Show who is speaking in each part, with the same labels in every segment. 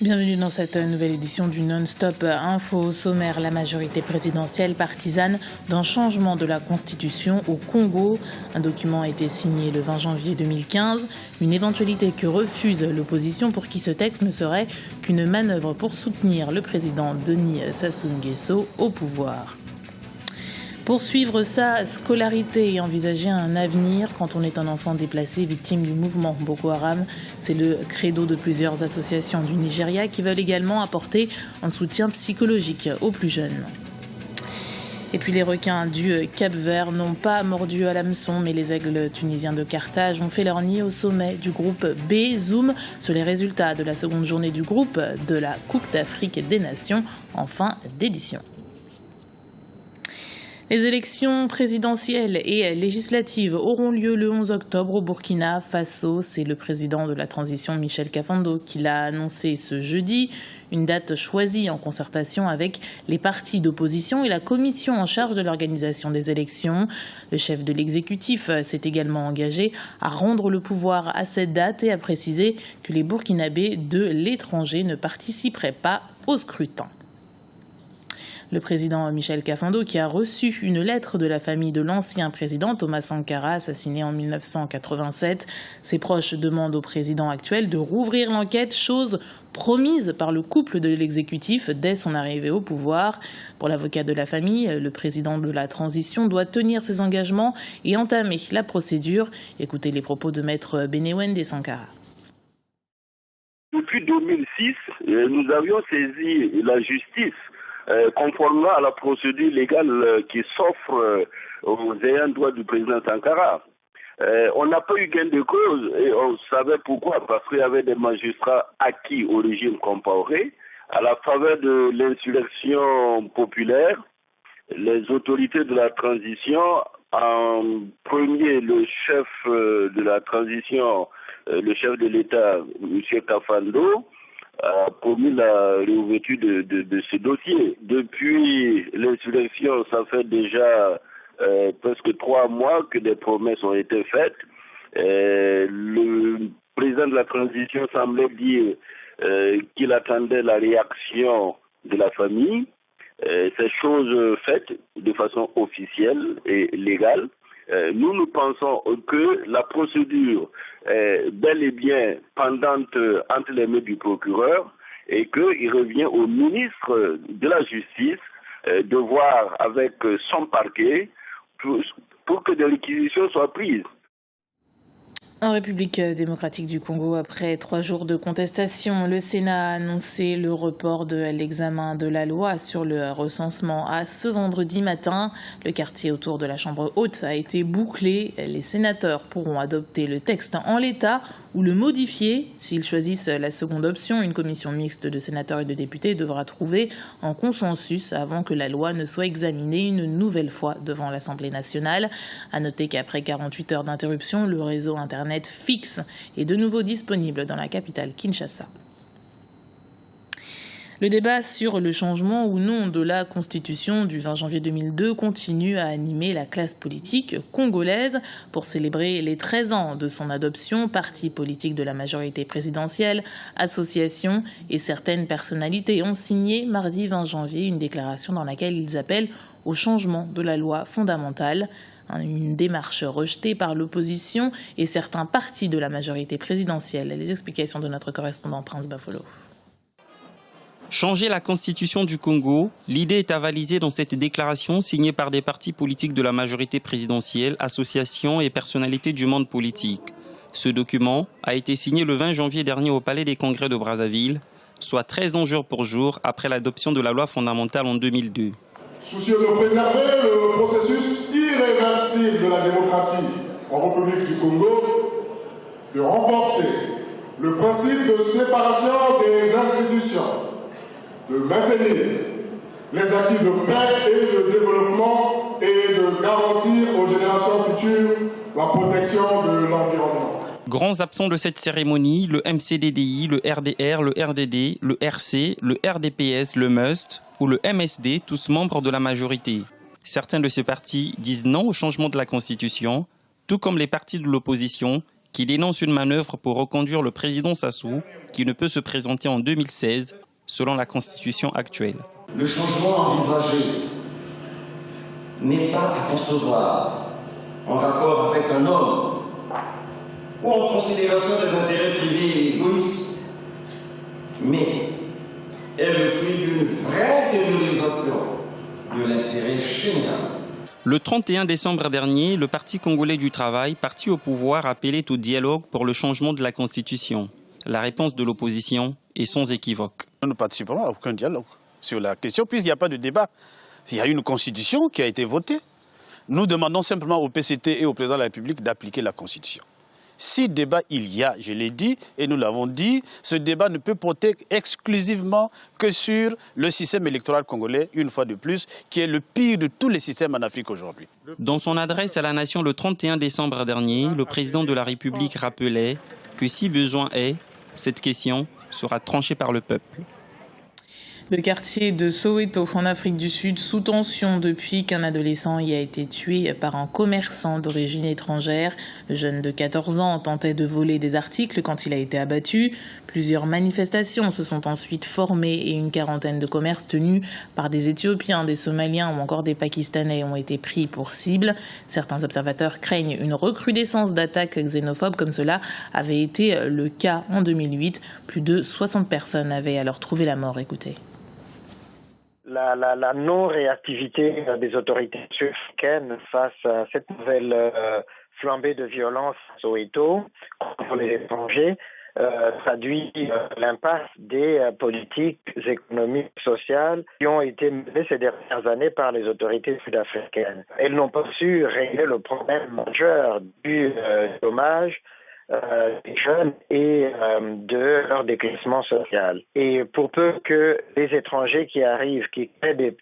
Speaker 1: Bienvenue dans cette nouvelle édition du Non-Stop Info. Au sommaire, la majorité présidentielle partisane d'un changement de la Constitution au Congo. Un document a été signé le 20 janvier 2015. Une éventualité que refuse l'opposition pour qui ce texte ne serait qu'une manœuvre pour soutenir le président Denis Sassou Nguesso au pouvoir. Poursuivre sa scolarité et envisager un avenir quand on est un enfant déplacé victime du mouvement Boko Haram, c'est le credo de plusieurs associations du Nigeria qui veulent également apporter un soutien psychologique aux plus jeunes. Et puis les requins du Cap-Vert n'ont pas mordu à l'hameçon, mais les aigles tunisiens de Carthage ont fait leur nid au sommet du groupe B. Zoom sur les résultats de la seconde journée du groupe de la Coupe d'Afrique des Nations en fin d'édition. Les élections présidentielles et législatives auront lieu le 11 octobre au Burkina Faso. C'est le président de la transition, Michel Kafando, qui l'a annoncé ce jeudi. Une date choisie en concertation avec les partis d'opposition et la commission en charge de l'organisation des élections. Le chef de l'exécutif s'est également engagé à rendre le pouvoir à cette date et à préciser que les Burkinabés de l'étranger ne participeraient pas au scrutin. Le président Michel Kafando, qui a reçu une lettre de la famille de l'ancien président Thomas Sankara, assassiné en 1987. Ses proches demandent au président actuel de rouvrir l'enquête, chose promise par le couple de l'exécutif dès son arrivée au pouvoir. Pour l'avocat de la famille, le président de la transition doit tenir ses engagements et entamer la procédure. Écoutez les propos de maître Benewende Sankara.
Speaker 2: Depuis 2006, nous avions saisi la justice conformément à la procédure légale qui s'offre aux ayants droit du président Sankara. On n'a pas eu gain de cause et on savait pourquoi, parce qu'il y avait des magistrats acquis au régime Compaoré. À la faveur de l'insurrection populaire, les autorités de la transition, en premier le chef de la transition, le chef de l'État, M. Kafando, a promis la réouverture de ce dossier. Depuis l'insurrection, ça fait déjà presque 3 mois que des promesses ont été faites. Le président de la transition semblait dire qu'il attendait la réaction de la famille. Ces choses faites de façon officielle et légale. Nous pensons que la procédure est bel et bien pendante entre les mains du procureur et qu'il revient au ministre de la Justice de voir avec son parquet pour que des réquisitions soient prises.
Speaker 1: En République démocratique du Congo, après 3 jours de contestation, le Sénat a annoncé le report de l'examen de la loi sur le recensement à ce vendredi matin. Le quartier autour de la Chambre haute a été bouclé. Les sénateurs pourront adopter le texte en l'état ou le modifier. S'ils choisissent la seconde option, une commission mixte de sénateurs et de députés devra trouver un consensus avant que la loi ne soit examinée une nouvelle fois devant l'Assemblée nationale. À noter qu'après 48 heures d'interruption, le réseau Internet fixe est de nouveau disponible dans la capitale Kinshasa. Le débat sur le changement ou non de la Constitution du 20 janvier 2002 continue à animer la classe politique congolaise. Pour célébrer les 13 ans de son adoption, partis politiques de la majorité présidentielle, associations et certaines personnalités ont signé mardi 20 janvier une déclaration dans laquelle ils appellent au changement de la loi fondamentale. Une démarche rejetée par l'opposition et certains partis de la majorité présidentielle. Les explications de notre correspondant Prince Bafolo.
Speaker 3: Changer la constitution du Congo, l'idée est avalisée dans cette déclaration signée par des partis politiques de la majorité présidentielle, associations et personnalités du monde politique. Ce document a été signé le 20 janvier dernier au Palais des Congrès de Brazzaville, soit 13 ans jour pour jour après l'adoption de la loi fondamentale en 2002.
Speaker 4: Soucieux de préserver le processus irréversible de la démocratie en République du Congo, de renforcer le principe de séparation des institutions, de maintenir les acquis de paix et de développement et de garantir aux générations futures la protection de l'environnement.
Speaker 3: Grands absents de cette cérémonie, le MCDDI, le RDR, le RDD, le RC, le RDPS, le MUST ou le MSD, tous membres de la majorité. Certains de ces partis disent non au changement de la Constitution, tout comme les partis de l'opposition qui dénonce une manœuvre pour reconduire le président Sassou, qui ne peut se présenter en 2016, selon la constitution actuelle.
Speaker 5: Le changement envisagé n'est pas à concevoir en rapport avec un homme ou en considération des intérêts privés égoïstes, mais est le fruit d'une vraie théorisation de l'intérêt général.
Speaker 3: Le 31 décembre dernier, le Parti congolais du travail, parti au pouvoir, appelait au dialogue pour le changement de la Constitution. La réponse de l'opposition est sans équivoque.
Speaker 6: Nous ne participerons à aucun dialogue sur la question, puisqu'il n'y a pas de débat. Il y a une Constitution qui a été votée. Nous demandons simplement au PCT et au Président de la République d'appliquer la Constitution. Si débat il y a, je l'ai dit et nous l'avons dit, ce débat ne peut porter exclusivement que sur le système électoral congolais, une fois de plus, qui est le pire de tous les systèmes en Afrique aujourd'hui.
Speaker 3: Dans son adresse à la nation le 31 décembre dernier, le président de la République rappelait que si besoin est, cette question sera tranchée par le peuple.
Speaker 1: Le quartier de Soweto, en Afrique du Sud, sous tension depuis qu'un adolescent y a été tué par un commerçant d'origine étrangère. Le jeune de 14 ans tentait de voler des articles quand il a été abattu. Plusieurs manifestations se sont ensuite formées et une quarantaine de commerces tenus par des Éthiopiens, des Somaliens ou encore des Pakistanais ont été pris pour cible. Certains observateurs craignent une recrudescence d'attaques xénophobes comme cela avait été le cas en 2008. Plus de 60 personnes avaient alors trouvé la mort. Écoutez.
Speaker 7: La non-réactivité des autorités sud-africaines face à cette nouvelle flambée de violence à Soweto contre les étrangers traduit l'impasse des politiques économiques et sociales qui ont été menées ces dernières années par les autorités sud-africaines. Elles n'ont pas su régler le problème majeur du chômage des jeunes et de leur déclassement social. Et pour peu que les étrangers qui arrivent, qui créent des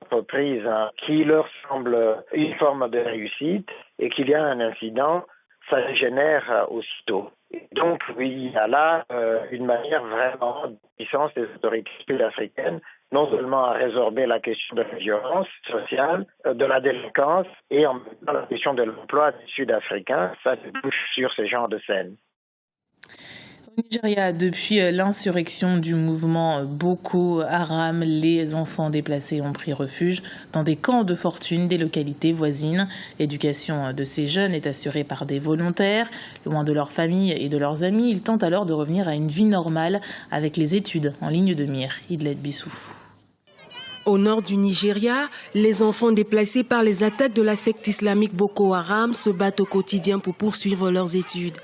Speaker 7: entreprises qui leur semblent une forme de réussite et qu'il y a un incident, ça génère aussitôt. Et donc, oui, il y a là une manière vraiment de puissance des autorités sud-africaines, non seulement à résorber la question de la violence sociale, de la délinquance et en même temps la question de l'emploi des Sud-Africains, ça débouche sur ce genre de scène.
Speaker 1: Au Nigeria, depuis l'insurrection du mouvement Boko Haram, les enfants déplacés ont pris refuge dans des camps de fortune des localités voisines. L'éducation de ces jeunes est assurée par des volontaires. Loin de leur famille et de leurs amis, ils tentent alors de revenir à une vie normale avec les études en ligne de mire. Idlet Bissou.
Speaker 8: Au nord du Nigeria, les enfants déplacés par les attaques de la secte islamique Boko Haram se battent au quotidien pour poursuivre leurs études.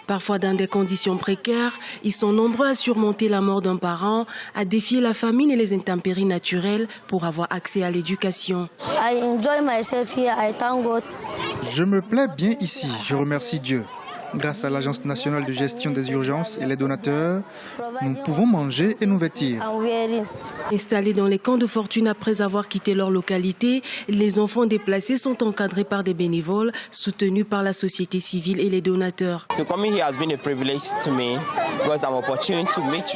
Speaker 8: Parfois dans des conditions précaires, ils sont nombreux à surmonter la mort d'un parent, à défier la famine et les intempéries naturelles pour avoir accès à l'éducation.
Speaker 9: Je me plais bien ici, je remercie Dieu. Grâce à l'Agence nationale de gestion des urgences et les donateurs, nous pouvons manger et nous vêtir.
Speaker 8: Installés dans les camps de fortune après avoir quitté leur localité, les enfants déplacés sont encadrés par des bénévoles, soutenus par la société civile et les donateurs.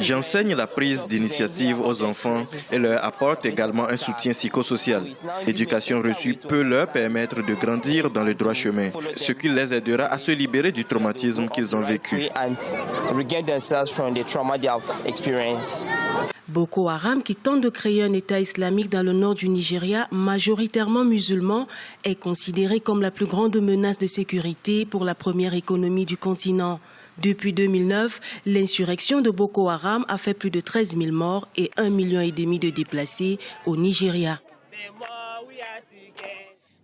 Speaker 10: J'enseigne la prise d'initiative aux enfants et leur apporte également un soutien psychosocial. L'éducation reçue peut leur permettre de grandir dans le droit chemin, ce qui les aidera à se libérer du traumatisme qu'ils ont vécu.
Speaker 8: Boko Haram, qui tente de créer un État islamique dans le nord du Nigeria, majoritairement musulman, est considéré comme la plus grande menace de sécurité pour la première économie du continent. Depuis 2009, l'insurrection de Boko Haram a fait plus de 13 000 morts et 1,5 million de déplacés au Nigeria.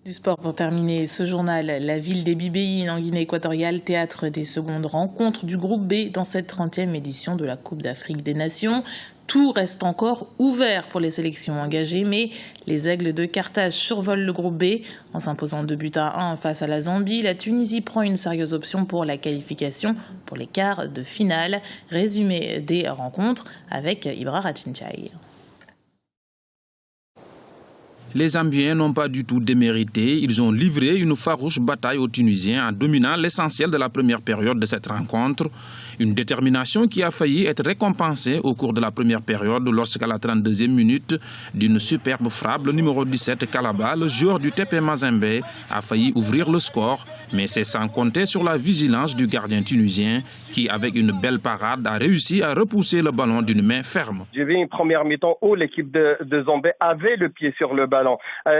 Speaker 1: Du sport pour terminer ce journal, la ville des Bibéines en Guinée équatoriale, théâtre des secondes rencontres du groupe B dans cette 30e édition de la Coupe d'Afrique des Nations. Tout reste encore ouvert pour les sélections engagées, mais les Aigles de Carthage survolent le groupe B. En s'imposant 2-1 face à la Zambie, la Tunisie prend une sérieuse option pour la qualification pour les quarts de finale. Résumé des rencontres avec Ibra Rachinchai.
Speaker 11: Les Zambiens n'ont pas du tout démérité. Ils ont livré une farouche bataille aux Tunisiens en dominant l'essentiel de la première période de cette rencontre. Une détermination qui a failli être récompensée au cours de la première période lorsqu'à la 32e minute d'une superbe frappe, le numéro 17 Kalaba, le joueur du TP Mazembe, a failli ouvrir le score, mais c'est sans compter sur la vigilance du gardien tunisien qui, avec une belle parade, a réussi à repousser le ballon d'une main ferme.
Speaker 12: J'ai vu une première mi-temps où l'équipe de Zambé avait le pied sur le ballon.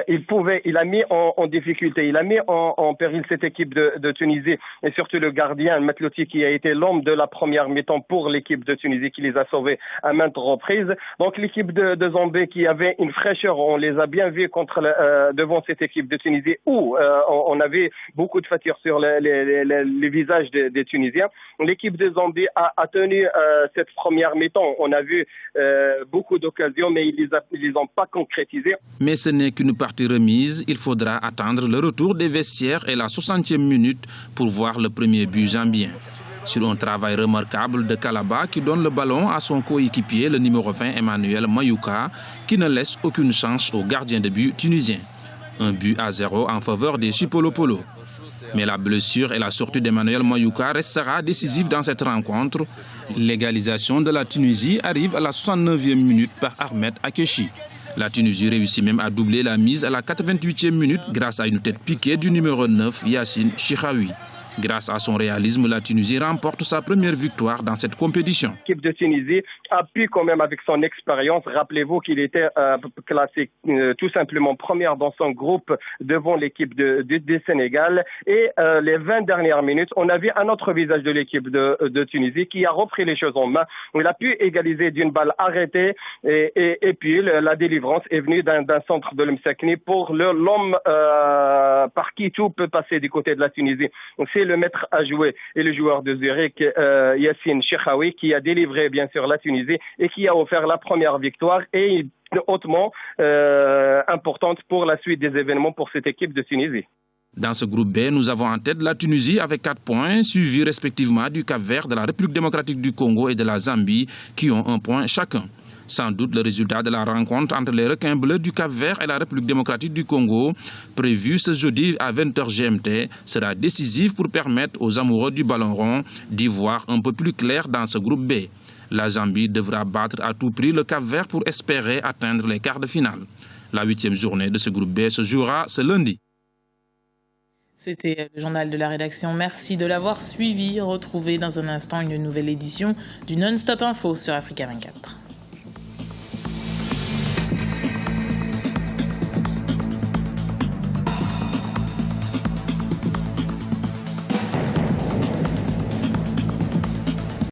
Speaker 12: Il a mis en difficulté, il a mis en péril cette équipe de Tunisie et surtout le gardien Matlouti qui a été l'homme de la première mi-temps pour l'équipe de Tunisie qui les a sauvés à maintes reprises. Donc l'équipe de Zambé qui avait une fraîcheur, on les a bien vus devant cette équipe de Tunisie où on avait beaucoup de fatigues sur les visages des Tunisiens. L'équipe de Zambé a tenu cette première mi-temps. On a vu beaucoup d'occasions mais ils les ont pas concrétisées.
Speaker 11: Mais ce n'est qu'une partie remise. Il faudra attendre le retour des vestiaires et la 60e minute pour voir le premier but zambien. Sur un travail remarquable de Kalaba qui donne le ballon à son coéquipier, le numéro 20 Emmanuel Mayouka, qui ne laisse aucune chance au gardien de but tunisien. 1-0 en faveur des Chipolopolo. Mais la blessure et la sortie d'Emmanuel Mayouka restera décisive dans cette rencontre. L'égalisation de la Tunisie arrive à la 69e minute par Ahmed Akechi. La Tunisie réussit même à doubler la mise à la 88e minute grâce à une tête piquée du numéro 9 Yassine Chiraoui. Grâce à son réalisme, la Tunisie remporte sa première victoire dans cette compétition.
Speaker 12: L'équipe de Tunisie a pu quand même avec son expérience, rappelez-vous qu'il était classé tout simplement première dans son groupe devant l'équipe du Sénégal. Et les 20 dernières minutes, on a vu un autre visage de l'équipe de Tunisie qui a repris les choses en main. Il a pu égaliser d'une balle arrêtée et puis la délivrance est venue d'un centre de l'Msakni pour l'homme par qui tout peut passer du côté de la Tunisie. C'est le maître à jouer et le joueur de Zurich, Yassine Chiraoui, qui a délivré bien sûr la Tunisie et qui a offert la première victoire et hautement importante pour la suite des événements pour cette équipe de Tunisie.
Speaker 11: Dans ce groupe B, nous avons en tête la Tunisie avec 4 points, suivi respectivement du Cap-Vert, de la République démocratique du Congo et de la Zambie, qui ont 1 point chacun. Sans doute, le résultat de la rencontre entre les requins bleus du Cap-Vert et la République démocratique du Congo, prévu ce jeudi à 20h GMT, sera décisif pour permettre aux amoureux du ballon rond d'y voir un peu plus clair dans ce groupe B. La Zambie devra battre à tout prix le Cap-Vert pour espérer atteindre les quarts de finale. La 8e journée de ce groupe B se jouera ce lundi.
Speaker 1: C'était le journal de la rédaction. Merci de l'avoir suivi. Retrouvez dans un instant une nouvelle édition du Non-Stop Info sur Africa 24.